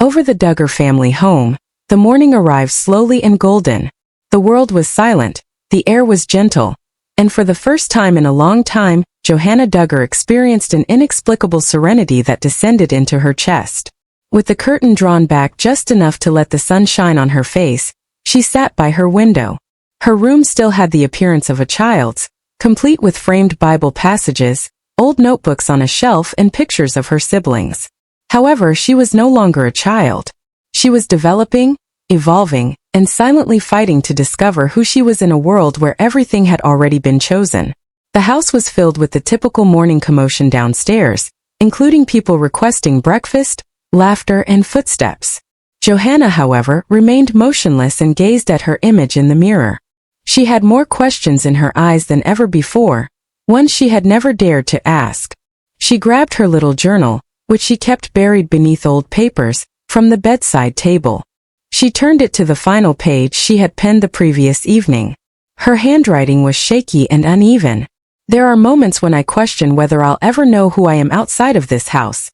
Over the Duggar family home, the morning arrived slowly and golden. The world was silent, the air was gentle, and for the first time in a long time, Johanna Duggar experienced an inexplicable serenity that descended into her chest. With the curtain drawn back just enough to let the sun shine on her face, she sat by her window. Her room still had the appearance of a child's, complete with framed Bible passages, old notebooks on a shelf and pictures of her siblings. However, she was no longer a child. She was developing, evolving, and silently fighting to discover who she was in a world where everything had already been chosen. The house was filled with the typical morning commotion downstairs, including people requesting breakfast, laughter, and footsteps. Johanna, however, remained motionless and gazed at her image in the mirror. She had more questions in her eyes than ever before, ones she had never dared to ask. She grabbed her little journal, which she kept buried beneath old papers, from the bedside table. She turned it to the final page she had penned the previous evening. Her handwriting was shaky and uneven. There are moments when I question whether I'll ever know who I am outside of this house.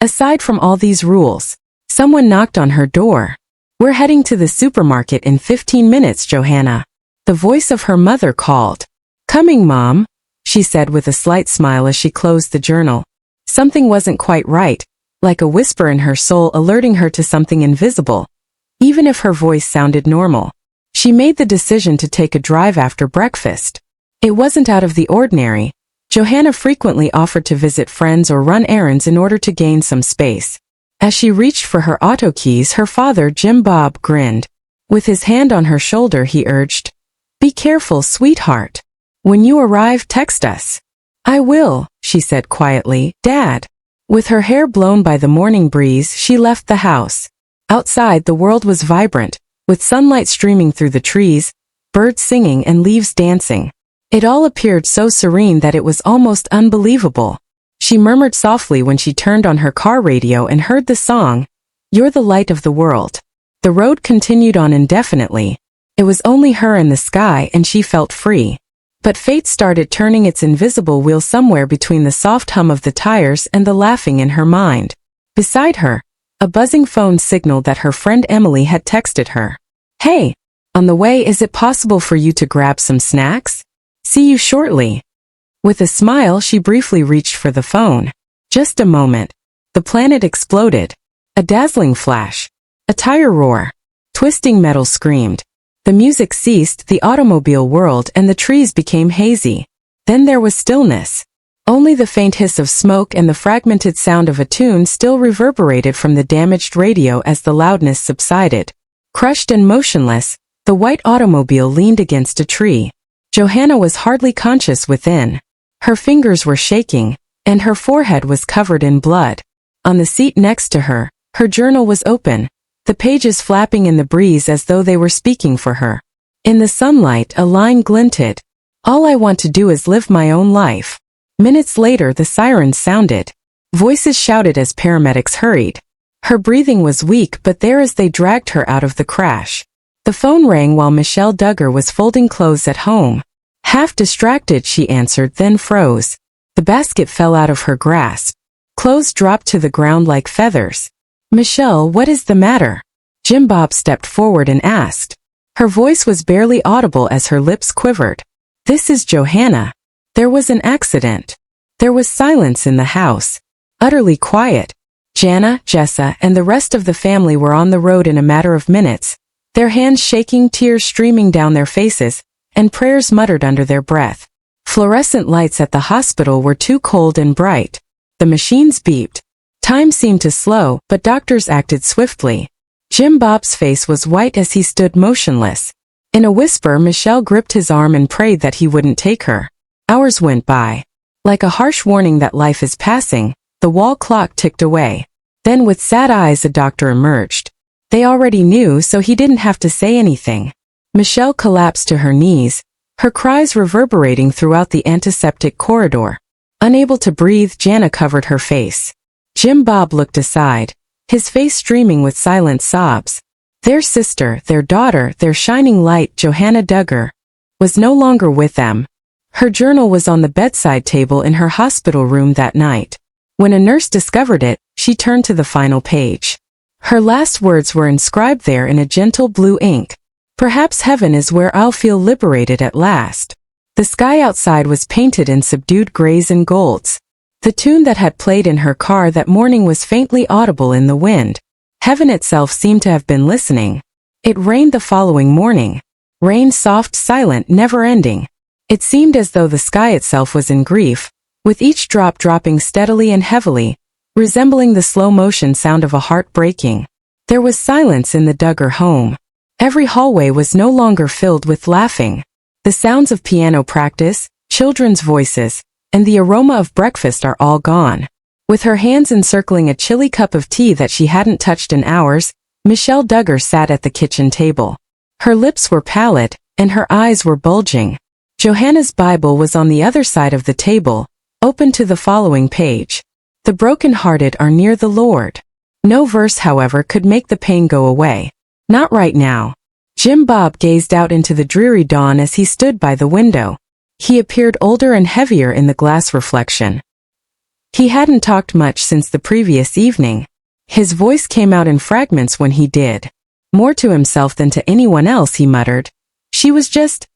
Aside from all these rules. Someone knocked on her door. "We're heading to the supermarket in 15 minutes, Johanna." The voice of her mother called. "Coming, Mom," she said with a slight smile as she closed the journal. Something wasn't quite right, like a whisper in her soul alerting her to something invisible, even if her voice sounded normal. She made the decision to take a drive after breakfast. It wasn't out of the ordinary. Johanna frequently offered to visit friends or run errands in order to gain some space. As she reached for her auto keys, her father, Jim Bob, grinned. With his hand on her shoulder, he urged, "Be careful, sweetheart. When you arrive, text us." "I will," she said quietly, "Dad." With her hair blown by the morning breeze, she left the house. Outside, the world was vibrant, with sunlight streaming through the trees, birds singing and leaves dancing. It all appeared so serene that it was almost unbelievable. She murmured softly when she turned on her car radio and heard the song, "You're the Light of the World." The road continued on indefinitely. It was only her and the sky, and she felt free. But fate started turning its invisible wheel somewhere between the soft hum of the tires and the laughing in her mind. Beside her, a buzzing phone signaled that her friend Emily had texted her. "Hey, on the way, is it possible for you to grab some snacks? See you shortly." With a smile, she briefly reached for the phone. Just a moment. The planet exploded. A dazzling flash. A tire roar. Twisting metal screamed. The music ceased, the automobile whirled, and the trees became hazy. Then there was stillness. Only the faint hiss of smoke and the fragmented sound of a tune still reverberated from the damaged radio as the loudness subsided. Crushed and motionless, the white automobile leaned against a tree. Johanna was hardly conscious within. Her fingers were shaking, and her forehead was covered in blood. On the seat next to her, her journal was open, the pages flapping in the breeze as though they were speaking for her. In the sunlight, a line glinted. "All I want to do is live my own life." Minutes later, the sirens sounded. Voices shouted as paramedics hurried. Her breathing was weak, but there as they dragged her out of the crash. The phone rang while Michelle Duggar was folding clothes at home. Half distracted, she answered, then froze. The basket fell out of her grasp. Clothes dropped to the ground like feathers. "Michelle, what is the matter?" Jim Bob stepped forward and asked. Her voice was barely audible as her lips quivered. "This is Johanna. There was an accident." There was silence in the house. Utterly quiet. Jana, Jessa, and the rest of the family were on the road in a matter of minutes, their hands shaking, tears streaming down their faces, and prayers muttered under their breath. Fluorescent lights at the hospital were too cold and bright. The machines beeped. Time seemed to slow, but doctors acted swiftly. Jim Bob's face was white as he stood motionless. In a whisper, Michelle gripped his arm and prayed that he wouldn't take her. Hours went by. Like a harsh warning that life is passing, the wall clock ticked away. Then with sad eyes a doctor emerged. They already knew, so he didn't have to say anything. Michelle collapsed to her knees, her cries reverberating throughout the antiseptic corridor. Unable to breathe, Jana covered her face. Jim Bob looked aside, his face streaming with silent sobs. Their sister, their daughter, their shining light, Johanna Duggar, was no longer with them. Her journal was on the bedside table in her hospital room that night. When a nurse discovered it, she turned to the final page. Her last words were inscribed there in a gentle blue ink. Perhaps heaven is where I'll feel liberated at last. The sky outside was painted in subdued grays and golds. The tune that had played in her car that morning was faintly audible in the wind. Heaven itself seemed to have been listening. It rained the following morning. Rain soft, silent, never-ending. It seemed as though the sky itself was in grief, with each drop dropping steadily and heavily, resembling the slow-motion sound of a heart breaking. There was silence in the Duggar home. Every hallway was no longer filled with laughing. The sounds of piano practice, children's voices, and the aroma of breakfast are all gone. With her hands encircling a chilly cup of tea that she hadn't touched in hours, Michelle Duggar sat at the kitchen table. Her lips were pallid, and her eyes were bulging. Johanna's Bible was on the other side of the table, open to the following page. The broken-hearted are near the Lord. No verse, however, could make the pain go away. Not right now. Jim Bob gazed out into the dreary dawn as he stood by the window. He appeared older and heavier in the glass reflection. He hadn't talked much since the previous evening. His voice came out in fragments when he did. More to himself than to anyone else, he muttered. She was just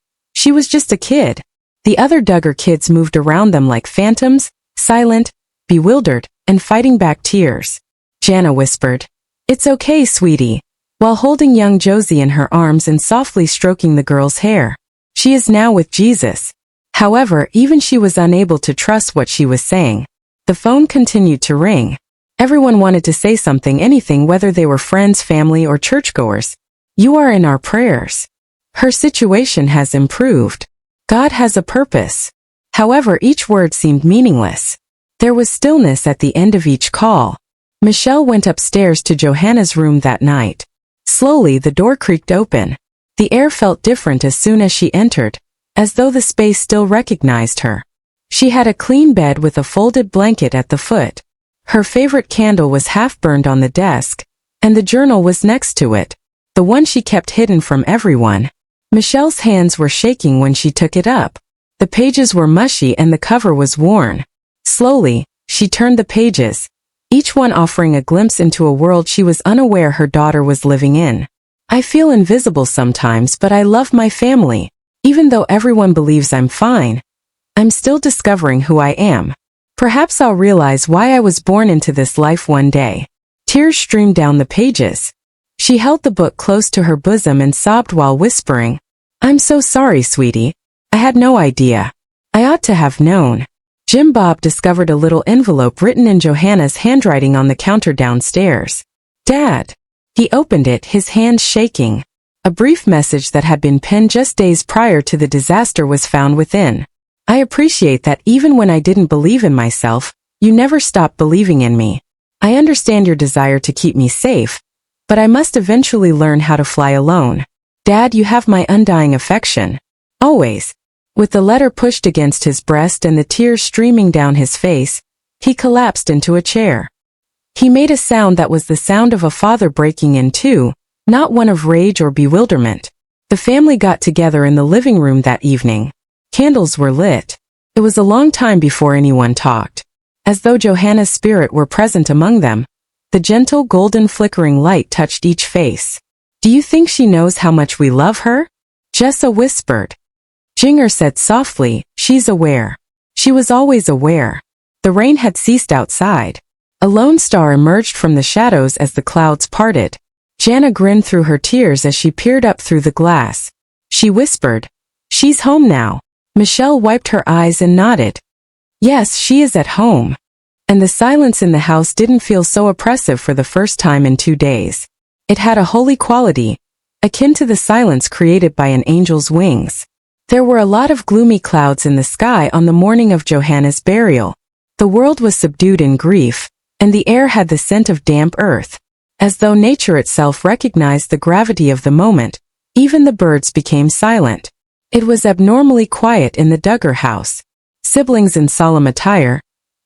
a kid. The other Duggar kids moved around them like phantoms, silent, bewildered, and fighting back tears. Jana whispered, "It's okay, sweetie," while holding young Josie in her arms and softly stroking the girl's hair. She is now with Jesus. However, even she was unable to trust what she was saying. The phone continued to ring. Everyone wanted to say something, anything, whether they were friends, family, or churchgoers. You are in our prayers. Her situation has improved. God has a purpose. However, each word seemed meaningless. There was stillness at the end of each call. Michelle went upstairs to Johanna's room that night. Slowly, the door creaked open. The air felt different as soon as she entered, as though the space still recognized her. She had a clean bed with a folded blanket at the foot. Her favorite candle was half burned on the desk, and the journal was next to it, the one she kept hidden from everyone. Michelle's hands were shaking when she took it up. The pages were mushy and the cover was worn. Slowly, she turned the pages, each one offering a glimpse into a world she was unaware her daughter was living in. I feel invisible sometimes, but I love my family. Even though everyone believes I'm fine, I'm still discovering who I am. Perhaps I'll realize why I was born into this life one day. Tears streamed down the pages. She held the book close to her bosom and sobbed while whispering, "I'm so sorry, sweetie. I had no idea. I ought to have known." Jim Bob discovered a little envelope written in Johanna's handwriting on the counter downstairs. "Dad." He opened it, his hands shaking. A brief message that had been penned just days prior to the disaster was found within. "I appreciate that even when I didn't believe in myself, you never stopped believing in me. I understand your desire to keep me safe, but I must eventually learn how to fly alone. Dad, you have my undying affection. Always." With the letter pushed against his breast and the tears streaming down his face, he collapsed into a chair. He made a sound that was the sound of a father breaking in two, not one of rage or bewilderment. The family got together in the living room that evening. Candles were lit. It was a long time before anyone talked. As though Johanna's spirit were present among them, the gentle golden flickering light touched each face. "Do you think she knows how much we love her?" Jessa whispered. Jinger said softly, "She's aware. She was always aware." The rain had ceased outside. A lone star emerged from the shadows as the clouds parted. Jana grinned through her tears as she peered up through the glass. She whispered, "She's home now." Michelle wiped her eyes and nodded. "Yes, she is at home." And the silence in the house didn't feel so oppressive for the first time in 2 days. It had a holy quality, akin to the silence created by an angel's wings. There were a lot of gloomy clouds in the sky on the morning of Johanna's burial. The world was subdued in grief, and the air had the scent of damp earth. As though nature itself recognized the gravity of the moment, even the birds became silent. It was abnormally quiet in the Duggar house. Siblings in solemn attire,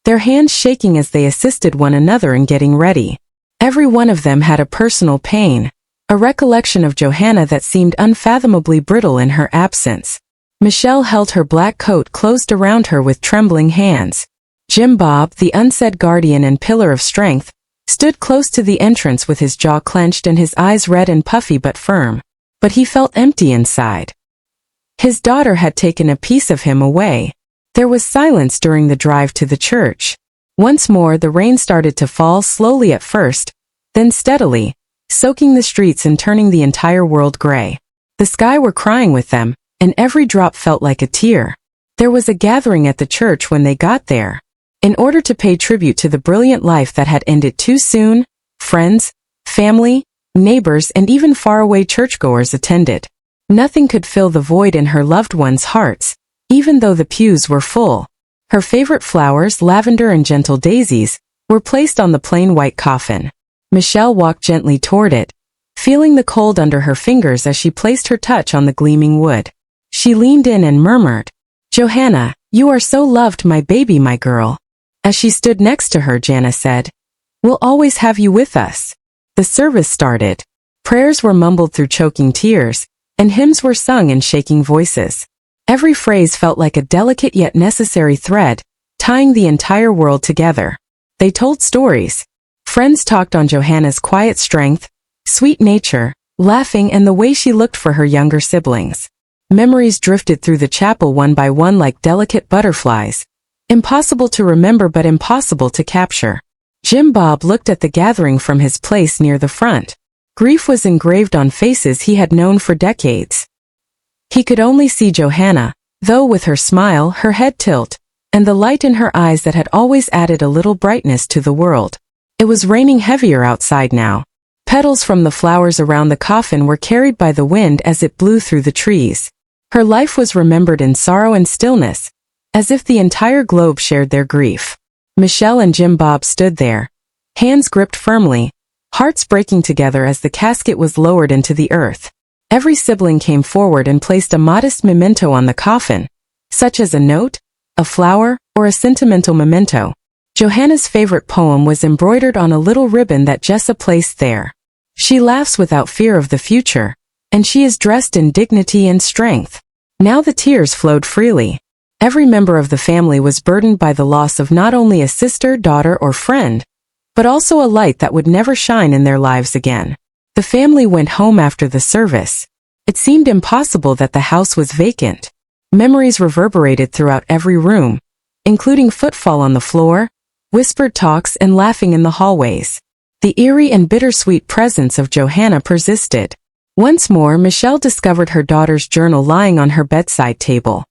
their hands shaking as they assisted one another in getting ready. Every one of them had a personal pain, a recollection of Johanna that seemed unfathomably brittle in her absence. Michelle held her black coat closed around her with trembling hands. Jim Bob, the unsaid guardian and pillar of strength, stood close to the entrance with his jaw clenched and his eyes red and puffy but firm. But he felt empty inside. His daughter had taken a piece of him away. There was silence during the drive to the church. Once more the rain started to fall, slowly at first, then steadily, soaking the streets and turning the entire world gray. The sky were crying with them, and every drop felt like a tear. There was a gathering at the church when they got there. In order to pay tribute to the brilliant life that had ended too soon, friends, family, neighbors and even faraway churchgoers attended. Nothing could fill the void in her loved ones' hearts, even though the pews were full. Her favorite flowers, lavender and gentle daisies, were placed on the plain white coffin. Michelle walked gently toward it, feeling the cold under her fingers as she placed her touch on the gleaming wood. She leaned in and murmured, "Johanna, you are so loved, my baby, my girl." As she stood next to her, Jana said, "We'll always have you with us." The service started. Prayers were mumbled through choking tears, and hymns were sung in shaking voices. Every phrase felt like a delicate yet necessary thread, tying the entire world together. They told stories. Friends talked on Johanna's quiet strength, sweet nature, laughing and the way she looked for her younger siblings. Memories drifted through the chapel one by one like delicate butterflies, impossible to remember but impossible to capture. Jim Bob looked at the gathering from his place near the front. Grief was engraved on faces he had known for decades. He could only see Johanna, though with her smile, her head tilt, and the light in her eyes that had always added a little brightness to the world. It was raining heavier outside now. Petals from the flowers around the coffin were carried by the wind as it blew through the trees. Her life was remembered in sorrow and stillness, as if the entire globe shared their grief. Michelle and Jim Bob stood there, hands gripped firmly, hearts breaking together as the casket was lowered into the earth. Every sibling came forward and placed a modest memento on the coffin, such as a note, a flower, or a sentimental memento. Johanna's favorite poem was embroidered on a little ribbon that Jessa placed there. She laughs without fear of the future, and she is dressed in dignity and strength. Now the tears flowed freely. Every member of the family was burdened by the loss of not only a sister, daughter, or friend, but also a light that would never shine in their lives again. The family went home after the service. It seemed impossible that the house was vacant. Memories reverberated throughout every room, including footfall on the floor, whispered talks and laughing in the hallways. The eerie and bittersweet presence of Johanna persisted. Once more, Michelle discovered her daughter's journal lying on her bedside table.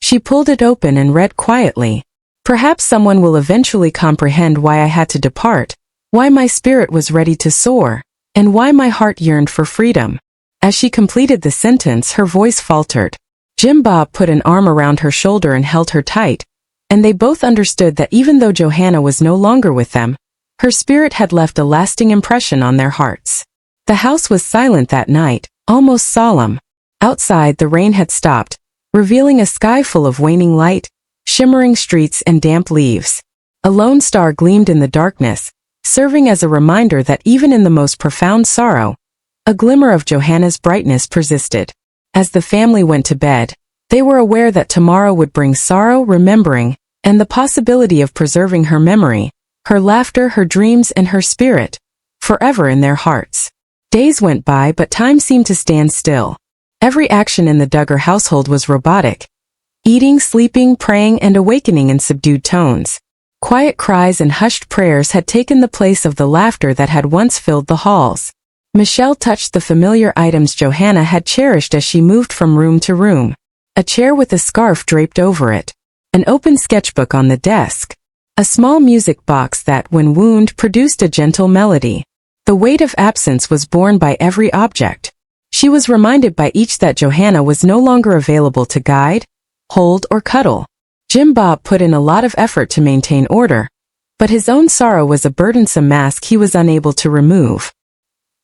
She pulled it open and read quietly. "Perhaps someone will eventually comprehend why I had to depart, why my spirit was ready to soar, and why my heart yearned for freedom." As she completed the sentence, her voice faltered. Jim Bob put an arm around her shoulder and held her tight, and they both understood that even though Johanna was no longer with them, her spirit had left a lasting impression on their hearts. The house was silent that night, almost solemn. Outside, the rain had stopped, revealing a sky full of waning light, shimmering streets and damp leaves. A lone star gleamed in the darkness, serving as a reminder that even in the most profound sorrow, a glimmer of Johanna's brightness persisted. As the family went to bed, they were aware that tomorrow would bring sorrow, remembering, and the possibility of preserving her memory, her laughter, her dreams, and her spirit, forever in their hearts. Days went by, but time seemed to stand still. Every action in the Duggar household was robotic. Eating, sleeping, praying, and awakening in subdued tones. Quiet cries and hushed prayers had taken the place of the laughter that had once filled the halls. Michelle touched the familiar items Johanna had cherished as she moved from room to room. A chair with a scarf draped over it. An open sketchbook on the desk. A small music box that, when wound, produced a gentle melody. The weight of absence was borne by every object. She was reminded by each that Johanna was no longer available to guide, hold, or cuddle. Jim Bob put in a lot of effort to maintain order, but his own sorrow was a burdensome mask he was unable to remove.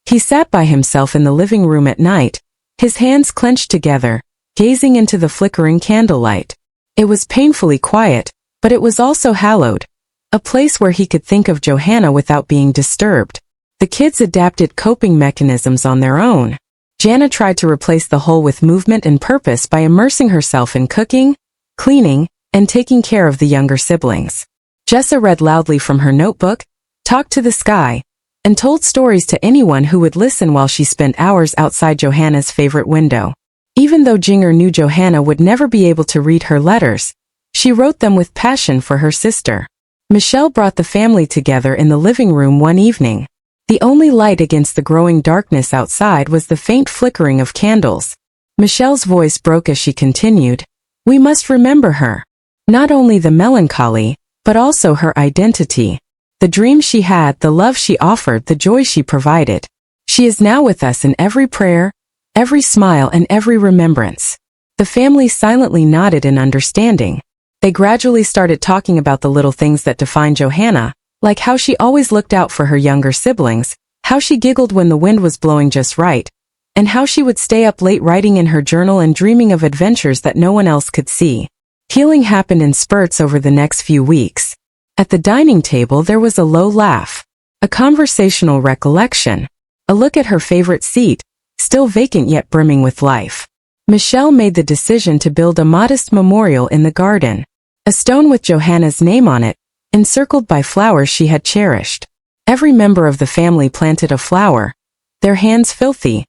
He sat by himself in the living room at night, his hands clenched together, gazing into the flickering candlelight. It was painfully quiet, but it was also hallowed, a place where he could think of Johanna without being disturbed. The kids adapted coping mechanisms on their own. Jana tried to replace the hole with movement and purpose by immersing herself in cooking, cleaning, and taking care of the younger siblings. Jessa read loudly from her notebook, talked to the sky, and told stories to anyone who would listen while she spent hours outside Johanna's favorite window. Even though Jinger knew Johanna would never be able to read her letters, she wrote them with passion for her sister. Michelle brought the family together in the living room one evening. The only light against the growing darkness outside was the faint flickering of candles. Michelle's voice broke as she continued, "We must remember her. Not only the melancholy, but also her identity. The dreams she had, the love she offered, the joy she provided. She is now with us in every prayer, every smile, and every remembrance." The family silently nodded in understanding. They gradually started talking about the little things that defined Johanna, like how she always looked out for her younger siblings, how she giggled when the wind was blowing just right, and how she would stay up late writing in her journal and dreaming of adventures that no one else could see. Healing happened in spurts over the next few weeks. At the dining table there was a low laugh, a conversational recollection, a look at her favorite seat, still vacant yet brimming with life. Michelle made the decision to build a modest memorial in the garden, a stone with Johanna's name on it, encircled by flowers she had cherished. Every member of the family planted a flower, their hands filthy,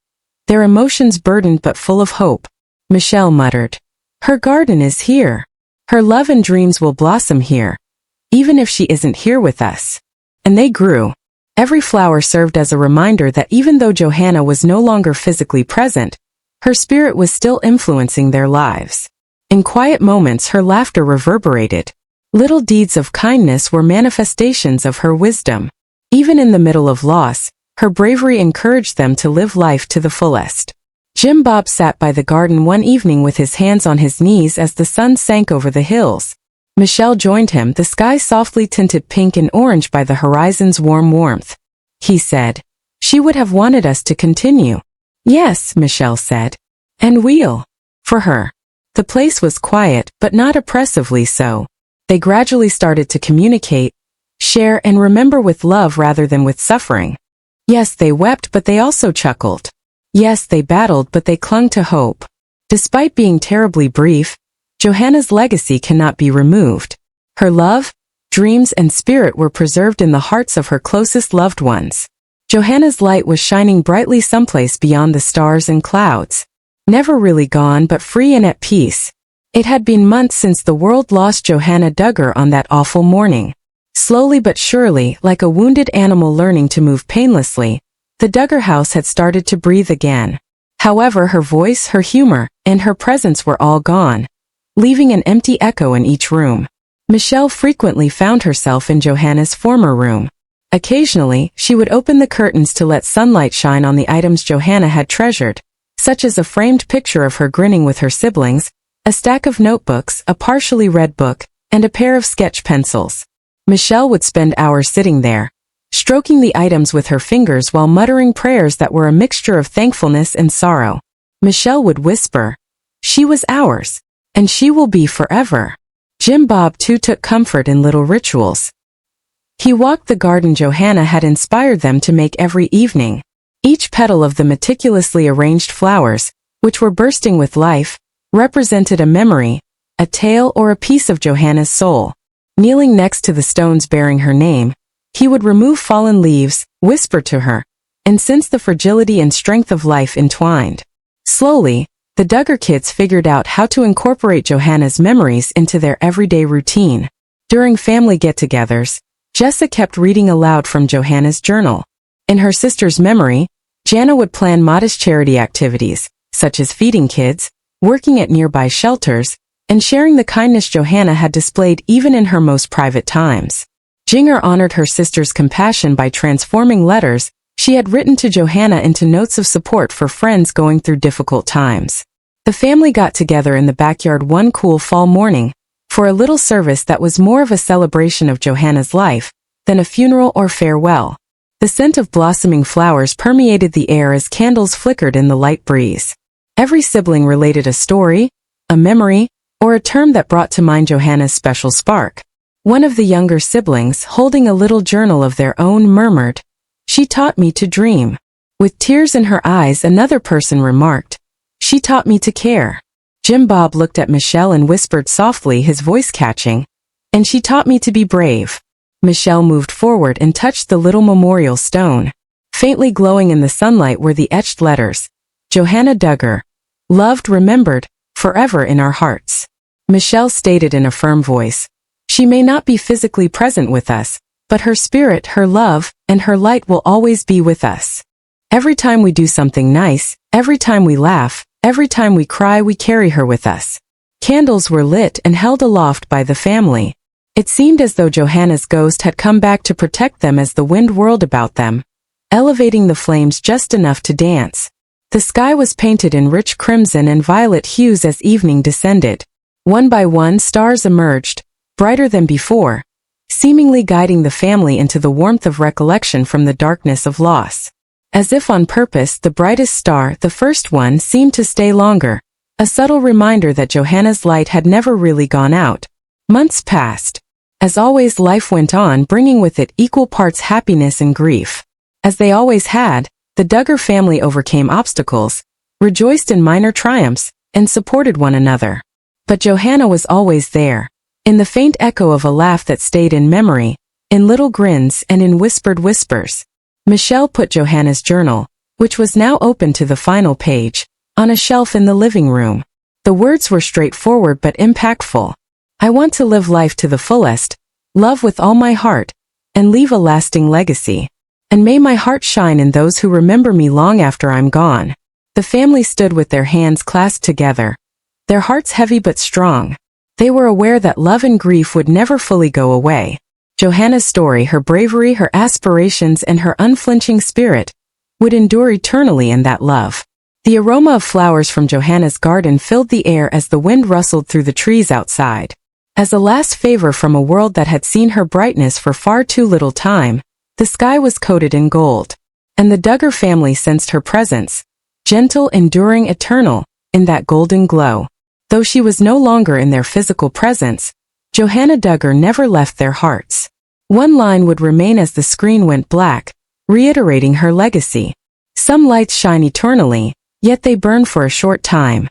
their emotions burdened but full of hope. Michelle muttered, "Her garden is here. Her love and dreams will blossom here, even if she isn't here with us." And they grew. Every flower served as a reminder that even though Johanna was no longer physically present, her spirit was still influencing their lives. In quiet moments her laughter reverberated. Little deeds of kindness were manifestations of her wisdom. Even in the middle of loss, her bravery encouraged them to live life to the fullest. Jim Bob sat by the garden one evening with his hands on his knees as the sun sank over the hills. Michelle joined him, the sky softly tinted pink and orange by the horizon's warm warmth. He said, "She would have wanted us to continue." "Yes," Michelle said. "And we'll." For her. The place was quiet, but not oppressively so. They gradually started to communicate, share, and remember with love rather than with suffering. Yes, they wept, but they also chuckled. Yes, they battled, but they clung to hope. Despite being terribly brief, Johanna's legacy cannot be removed. Her love, dreams, and spirit were preserved in the hearts of her closest loved ones. Johanna's light was shining brightly someplace beyond the stars and clouds. Never really gone, but free and at peace. It had been months since the world lost Johannah Duggar on that awful morning. Slowly but surely, like a wounded animal learning to move painlessly, the Duggar house had started to breathe again. However, her voice, her humor, and her presence were all gone, leaving an empty echo in each room. Michelle frequently found herself in Johanna's former room. Occasionally, she would open the curtains to let sunlight shine on the items Johanna had treasured, such as a framed picture of her grinning with her siblings, a stack of notebooks, a partially read book, and a pair of sketch pencils. Michelle would spend hours sitting there, stroking the items with her fingers while muttering prayers that were a mixture of thankfulness and sorrow. Michelle would whisper, "She was ours, and she will be forever." Jim Bob too took comfort in little rituals. He walked the garden Johanna had inspired them to make every evening. Each petal of the meticulously arranged flowers, which were bursting with life, represented a memory, a tale, or a piece of Johanna's soul. Kneeling next to the stones bearing her name, he would remove fallen leaves, whisper to her, and sense the fragility and strength of life entwined. Slowly, the Duggar kids figured out how to incorporate Johanna's memories into their everyday routine. During family get-togethers, Jessa kept reading aloud from Johanna's journal. In her sister's memory, Jana would plan modest charity activities, such as feeding kids, working at nearby shelters, and sharing the kindness Johanna had displayed even in her most private times. Jinger honored her sister's compassion by transforming letters she had written to Johanna into notes of support for friends going through difficult times. The family got together in the backyard one cool fall morning for a little service that was more of a celebration of Johanna's life than a funeral or farewell. The scent of blossoming flowers permeated the air as candles flickered in the light breeze. Every sibling related a story, a memory, or a term that brought to mind Johanna's special spark. One of the younger siblings, holding a little journal of their own, murmured, "She taught me to dream." With tears in her eyes, another person remarked, "She taught me to care." Jim Bob looked at Michelle and whispered softly, his voice catching, "And she taught me to be brave." Michelle moved forward and touched the little memorial stone. Faintly glowing in the sunlight were the etched letters. Johannah Duggar. Loved, remembered, forever in our hearts. Michelle stated in a firm voice. She may not be physically present with us, but her spirit, her love, and her light will always be with us. Every time we do something nice, every time we laugh, every time we cry, we carry her with us. Candles were lit and held aloft by the family. It seemed as though Johanna's ghost had come back to protect them as the wind whirled about them, elevating the flames just enough to dance. The sky was painted in rich crimson and violet hues as evening descended. One by one, stars emerged, brighter than before, seemingly guiding the family into the warmth of recollection from the darkness of loss. As if on purpose, the brightest star, the first one, seemed to stay longer, a subtle reminder that Johanna's light had never really gone out. Months passed. As always, life went on, bringing with it equal parts happiness and grief. As they always had, the Duggar family overcame obstacles, rejoiced in minor triumphs, and supported one another. But Johanna was always there, in the faint echo of a laugh that stayed in memory, in little grins and in whispered whispers. Michelle put Johanna's journal, which was now open to the final page, on a shelf in the living room. The words were straightforward but impactful. I want to live life to the fullest, love with all my heart, and leave a lasting legacy. And may my heart shine in those who remember me long after I'm gone. The family stood with their hands clasped together, their hearts heavy but strong. They were aware that love and grief would never fully go away. Johanna's story, her bravery, her aspirations, and her unflinching spirit would endure eternally in that love. The aroma of flowers from Johanna's garden filled the air as the wind rustled through the trees outside. As a last favor from a world that had seen her brightness for far too little time, the sky was coated in gold. And the Duggar family sensed her presence, gentle, enduring, eternal, in that golden glow. Though she was no longer in their physical presence, Johannah Duggar never left their hearts. One line would remain as the screen went black, reiterating her legacy. Some lights shine eternally, yet they burn for a short time.